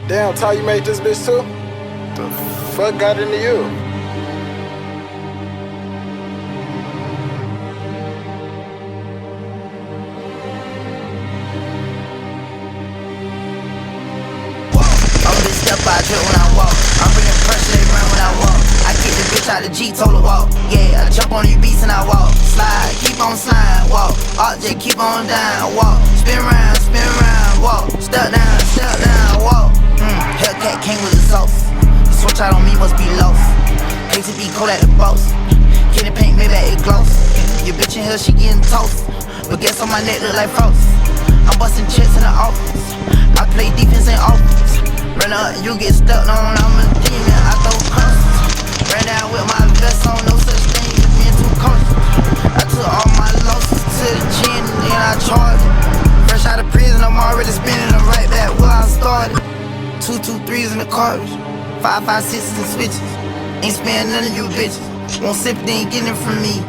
Damn, Ty, you made this bitch too? The fuck got into you? I'm this step I drip when I walk. I'm bringing pressure, they run when I walk. I get the bitch out the G, told her walk. Yeah, I jump on these beats and I walk. Slide, keep on sliding, walk. Object, keep on down, walk. Spin round, walk. Step down, walk. Hellcat came with the sauce. The switch out on me must be lost. KTB cold at the boss. Get the paint, maybe it gloss. Your bitch in here, she getting toast. But guess on my neck look like frost. I'm busting checks in the office. I play defense in office. Run up, you get stuck on. I'm a demon, I throw crosses. Ran down with my vest on, no such thing as being too cautious. I took all my losses to the chin, then I charged it. Fresh out of prison, I'm already spinning them right back where I started. 2 3s in the cartridge, 5 6s and switches. Ain't sparing none of you bitches. Won't sympathy, ain't getting it from me.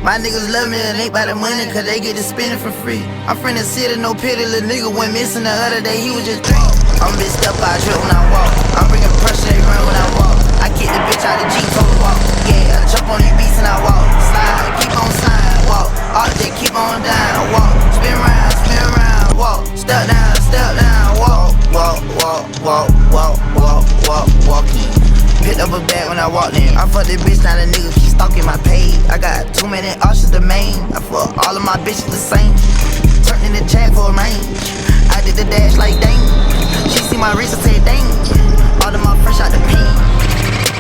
My niggas love me, it ain't by the money, cause they get to spend it for free. I'm from the city, no pity, little nigga went missing the other day, he was just drunk. I'm bitch up, I drip when I walk. I'm bringing pressure, they run when I walk. I kick the bitch out the G, told her walk. Yeah, I jump on these beats and I walk. Slide, keep on sliding, walk. Object, keep on down, walk. Spin round, walk. Step down, walk. Walking. Picked up a bag when I walked in. I fucked this bitch, now the nigga keep stalking my page. I got too many options to main. I fuck all of my bitches the same. Turned in the chat for a range. I did the dash like dang. She see my wrist and say dang. All of my fresh out the pain.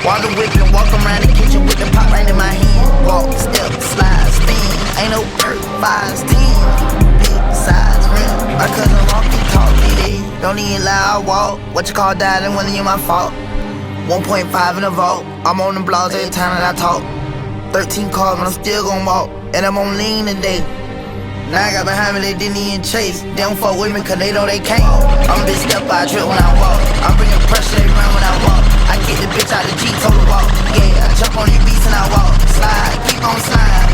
Water whip and walk around the kitchen with the pot right in my hand. Walk, step, slide, spin. Ain't no perk, 5s, 10. Big size ring. My cousin walking, talk me. Don't even lie, I walk. What you call that? And wasn't even my fault. 1.5 in the vault. I'm on the blogs every time that I talk. 13 cars, but I'm still gon' walk. And I'm on lean today. Now I got behind me, they didn't even chase. They don't fuck with me cause they know they can't. I'm bitch up, I trip when I walk. I'm bringing pressure, they run when I walk. I get the bitch out the G, told her walk. Yeah, I jump on these beats and I walk. Slide, keep on sliding.